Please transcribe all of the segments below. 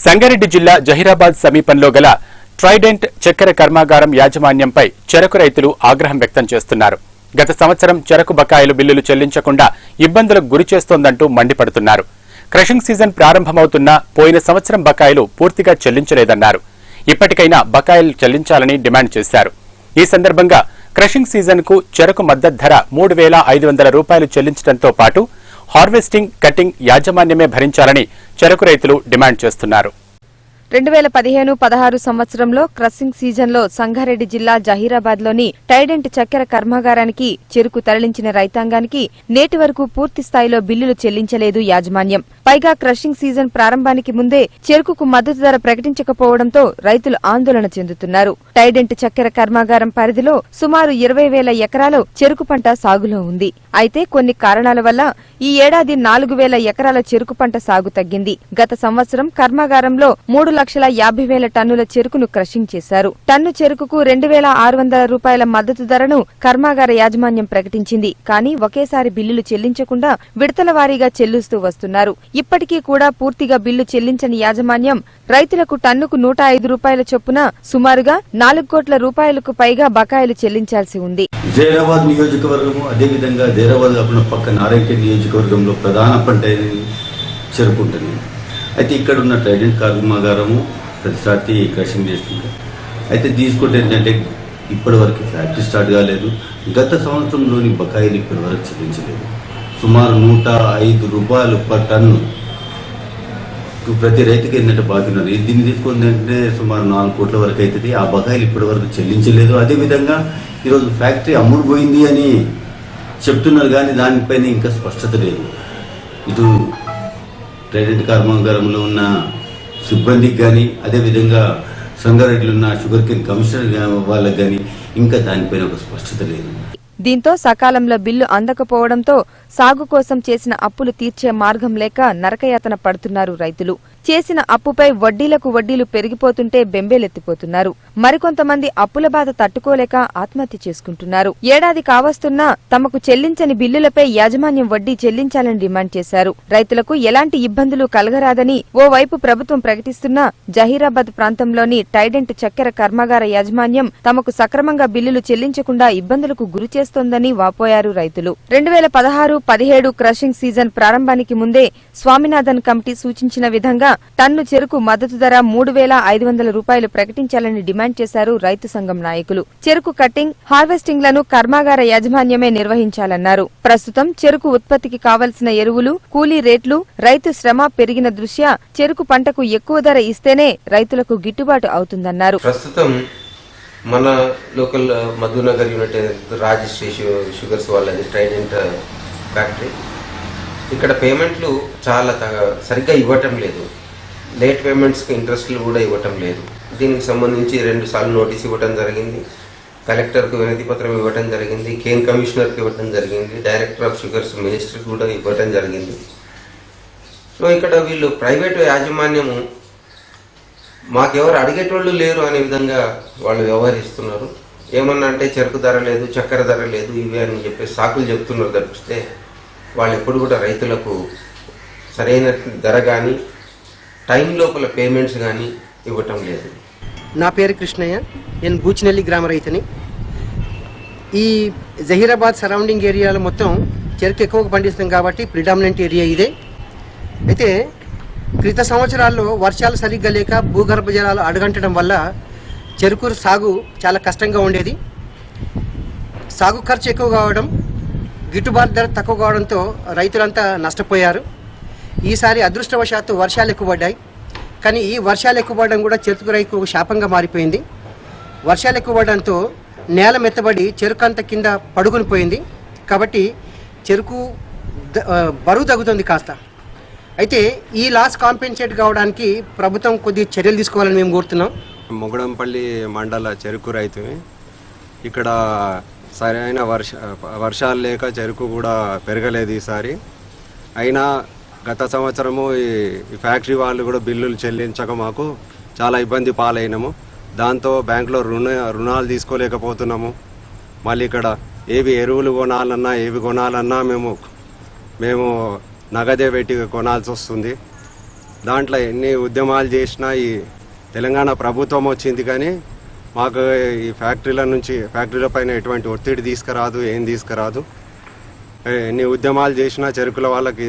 సంగారెడ్డి జిల్లా జహీరాబాద్ సమీపంలో గల ట్రైడెంట్ చక్కెర కర్మాగారం యాజమాన్యంపై చెరకు రైతులు ఆగ్రహం వ్యక్తం చేస్తున్నారు. గత సంవత్సరం చెరకు బకాయిలు బిల్లులు చెల్లించకుండా ఇబ్బందులకు గురిచేస్తోందంటూ మండిపడుతున్నారు. క్రషింగ్ సీజన్ ప్రారంభమవుతున్నా పోయిన సంవత్సరం బకాయిలు పూర్తిగా చెల్లించలేదన్నారు. ఇప్పటికైనా బకాయిలు చెల్లించాలని డిమాండ్ చేశారు. ఈ సందర్భంగా క్రషింగ్ సీజన్ కు చెరకు మద్దతు ధర 3,500 రూపాయలు చెల్లించడంతో పాటు హార్వెస్టింగ్, కటింగ్ యాజమాన్యమే భరించాలని చెరకు రైతులు డిమాండ్ చేస్తున్నారు. 2015-16 సంవత్సరంలో క్రషింగ్ సీజన్లో సంగారెడ్డి జిల్లా జహీరాబాద్లోని టైడెంట్ చక్కెర కర్మాగారానికి చెరకు తరలించిన రైతాంగానికి నేటి వరకు పూర్తి స్థాయిలో బిల్లులు చెల్లించలేదు యాజమాన్యం. పైగా క్రషింగ్ సీజన్ ప్రారంభానికి ముందే చెరుకుకు మద్దతు ధర ప్రకటించకపోవడంతో రైతులు ఆందోళన చెందుతున్నారు. టైడెంట్ చక్కెర కర్మాగారం పరిధిలో సుమారు 20,000 ఎకరాలు చెరుకు పంట సాగులో ఉంది. అయితే కొన్ని కారణాల వల్ల ఈ ఏడాది 4,000 ఎకరాల చెరుకు పంట సాగు తగ్గింది. గత సంవత్సరం కర్మాగారంలో 3,50,000 టన్నుల చెరుకును క్రషింగ్ చేశారు. టన్ను చెరుకుకు 2,600 రూపాయల మద్దతు ధరను కర్మాగార యాజమాన్యం ప్రకటించింది. కానీ ఒకేసారి బిల్లులు చెల్లించకుండా విడతల వారీగా చెల్లిస్తూ వస్తున్నారు. ఇప్పటికీ కూడా పూర్తిగా బిల్లు చెల్లించని యాజమాన్యం రైతులకు టన్నుకు 105 రూపాయల చొప్పున సుమారుగా 4 కోట్ల రూపాయలకు పైగా బకాయిలు చెల్లించాల్సి ఉంది. జహీరాబాద్ నియోజకవర్గము, అదేవిధంగా జహీరాబాద్ పక్క నారాయణఖేడ్ నియోజకవర్గంలో ప్రధాన పంట చెరుకు ఉంటుంది. అయితే ఇక్కడ ఉన్న ట్రైడెంట్ కర్మాగారము ప్రతిసారి క్రషింగ్ చేస్తుంది. అయితే తీసుకుంటే ఏంటంటే ఇప్పటి వరకు ఫ్యాక్టరీ స్టార్ట్ కాలేదు. గత సంవత్సరంలోని బకాయిలు ఇప్పటి వరకు చెల్లించలేదు. సుమారు 105 రూపాయలు పర్ టన్ను ప్రతి రైతుకి ఏంటంటే బాగున్నారు. దీన్ని తీసుకుందంటే సుమారు 4 కోట్ల వరకు అవుతుంది. ఆ బకాయిలు ఇప్పటి వరకు చెల్లించలేదు. అదేవిధంగా ఈరోజు ఫ్యాక్టరీ అమ్ముడుపోయింది అని చెప్తున్నారు, కానీ దానిపైన ఇంకా స్పష్టత లేదు. ఇటు ట్రైడెంట్ కర్మాగారంలో ఉన్న సిబ్బందికి కానీ, అదేవిధంగా సంగారెడ్డిలో ఉన్న షుగర్ కేన్ కమిషనర్ వాళ్ళకి కానీ ఇంకా దానిపైన ఒక స్పష్టత లేదు. దీంతో సకాలంలో బిల్లు అందకపోవడంతో సాగు కోసం చేసిన అప్పులు తీర్చే మార్గం లేక నరకయాతన పడుతున్నారు రైతులు. చేసిన అప్పుపై వడ్డీలకు వడ్డీలు పెరిగిపోతుంటే బెంబేలెత్తిపోతున్నారు. మరికొంతమంది అప్పుల బాధ తట్టుకోలేక ఆత్మహత్య చేసుకుంటున్నారు. ఏడాది కావస్తున్నా తమకు చెల్లించని బిల్లులపై యాజమాన్యం వడ్డీ చెల్లించాలని డిమాండ్ చేశారు. రైతులకు ఎలాంటి ఇబ్బందులు కలగరాదని ఓవైపు ప్రభుత్వం ప్రకటిస్తున్నా జహీరాబాద్ ప్రాంతంలోని టైడెంట్ చక్కెర కర్మాగార యాజమాన్యం తమకు సక్రమంగా బిల్లులు చెల్లించకుండా ఇబ్బందులకు గురిచేస్తోందని వాపోయారు రైతులు. 2016-17 క్రషింగ్ సీజన్ ప్రారంభానికి ముందే స్వామినాథన్ కమిటీ సూచించిన విధంగా టన్ను చెరుకు మద్దతు ధర 3,500 రూపాయలు ప్రకటించాలని డిమాండ్ చేశారు రైతు సంఘం నాయకులు. చెరుకు కటింగ్, హార్వెస్టింగ్లను కర్మాగార యాజమాన్యమే నిర్వహించాలన్నారు. ప్రస్తుతం చెరుకు ఉత్పత్తికి కావలసిన ఎరువులు, కూలీ రేట్లు, రైతు శ్రమ పెరిగిన దృష్ట్యా చెరుకు పంటకు ఎక్కువ ధర ఇస్తేనే రైతులకు గిట్టుబాటు అవుతుందన్నారు. ప్రస్తుతం మన local Madhunagar unit Rajshri sugars వాళ్ళది ట్రైడెంట్ ఫ్యాక్టరీ. ఇక్కడ పేమెంట్లు చాలా సరిగ్గా ఇవ్వటం లేదు. లేట్ పేమెంట్స్కి ఇంట్రెస్ట్లు కూడా ఇవ్వటం లేదు. దీనికి సంబంధించి 2 సార్లు నోటీస్ ఇవ్వటం జరిగింది. కలెక్టర్కు వినతి పత్రం ఇవ్వటం జరిగింది. కేన్ కమిషనర్కి ఇవ్వటం జరిగింది. డైరెక్టర్ ఆఫ్ షుగర్స్ మినిస్టర్కి కూడా ఇవ్వటం జరిగింది. సో ఇక్కడ వీళ్ళు ప్రైవేటు యాజమాన్యము మాకెవరు అడిగేటోళ్ళు లేరు అనే విధంగా వాళ్ళు వ్యవహరిస్తున్నారు. ఏమన్నా అంటే చెరుకు ధర లేదు, చక్కెర ధర లేదు, ఇవి అని చెప్పి సాకులు చెప్తున్నారు తప్పిస్తే వాళ్ళు ఎప్పుడు కూడా రైతులకు సరైన ధర కానీ టైం లోపల పేమెంట్స్ కానీ ఇవ్వటం లేదు. నా పేరు కృష్ణయ్య, నేను బూచినెల్లి గ్రామ రైతుని. ఈ జహీరాబాద్ సరౌండింగ్ ఏరియాలో మొత్తం చెరుకు ఎక్కువగా పండిస్తాం కాబట్టి ప్రిడామినెంట్ ఏరియా ఇదే. అయితే క్రిత సంవత్సరాల్లో వర్షాలు సరిగ్గా లేక భూగర్భ జలాలు అడుగంటడం వల్ల చెరుకు సాగు చాలా కష్టంగా ఉండేది. సాగు ఖర్చు ఎక్కువ కావడం, గిట్టుబాటు ధర తక్కువ కావడంతో రైతులంతా నష్టపోయారు. ఈసారి అదృష్టవశాత్తు వర్షాలు ఎక్కువ పడ్డాయి. కానీ ఈ వర్షాలు ఎక్కువ పడడం కూడా చెరుకు రైతుకు ఒక శాపంగా మారిపోయింది. వర్షాలు ఎక్కువ పడడంతో నేల మెత్తబడి చెరుకు అంత కింద పడుకుని పోయింది. కాబట్టి చెరుకు బరువు తగ్గుతుంది కాస్త. అయితే ఈ లాస్ కాంపెన్సేట్ కావడానికి ప్రభుత్వం కొద్ది చర్యలు తీసుకోవాలని మేము కోరుతున్నాం. మొగడంపల్లి మండల చెరుకు రైతుని. ఇక్కడ సరైన వర్షాలు లేక చెరుకు కూడా పెరగలేదు ఈసారి. అయినా గత సంవత్సరము ఈ ఫ్యాక్టరీ వాళ్ళు కూడా బిల్లులు చెల్లించక మాకు చాలా ఇబ్బంది పాలైనాము. దాంతో బ్యాంకులో రుణాలు తీసుకోలేకపోతున్నాము. మళ్ళీ ఇక్కడ ఏవి ఎరువులు కొనాలన్నా, ఏవి కొనాలన్నా మేము నగదే పెట్టి కొనాల్సి వస్తుంది. దాంట్లో ఎన్ని ఉద్యమాలు చేసినా ఈ తెలంగాణ ప్రభుత్వం వచ్చింది, కానీ మాకు ఈ ఫ్యాక్టరీల పైన ఎటువంటి ఒత్తిడి తీసుకురాదు, ఏం తీసుకురాదు. ఎన్ని ఉద్యమాలు చేసినా చెరుకుల వాళ్ళకి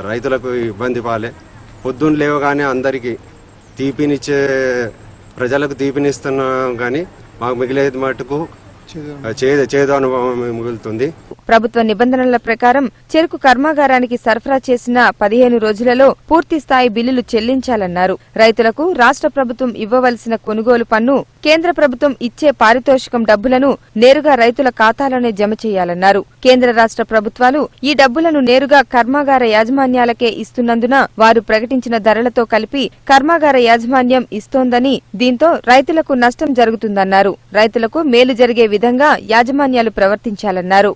రైతులకు ఇబ్బంది పాలే. పొద్దున్న లేవగానే అందరికీ తీపినిచ్చే ప్రజలకు తీపినిస్తున్నాం, కానీ మాకు మిగిలేది మటుకు చేదు అనుభవం మిగులుతుంది. ప్రభుత్వ నిబంధనల ప్రకారం చెరకు కర్మాగారానికి సరఫరా చేసిన 15 రోజులలో పూర్తి స్థాయి బిల్లులు చెల్లించాలన్నారు. రైతులకు రాష్ట్ర ప్రభుత్వం ఇవ్వవలసిన కొనుగోలు పన్ను, కేంద్ర ప్రభుత్వం ఇచ్చే పారితోషికం డబ్బులను నేరుగా రైతుల ఖాతాలోనే జమ చేయాలన్నారు. కేంద్ర రాష్ట్ర ప్రభుత్వాలు ఈ డబ్బులను నేరుగా కర్మాగార యాజమాన్యాలకే ఇస్తున్నందున వారు ప్రకటించిన ధరలతో కలిపి కర్మాగార యాజమాన్యం ఇస్తోందని, దీంతో రైతులకు నష్టం జరుగుతుందన్నారు. రైతులకు మేలు జరిగే విధంగా యాజమాన్యాలు ప్రవర్తించాలన్నారు.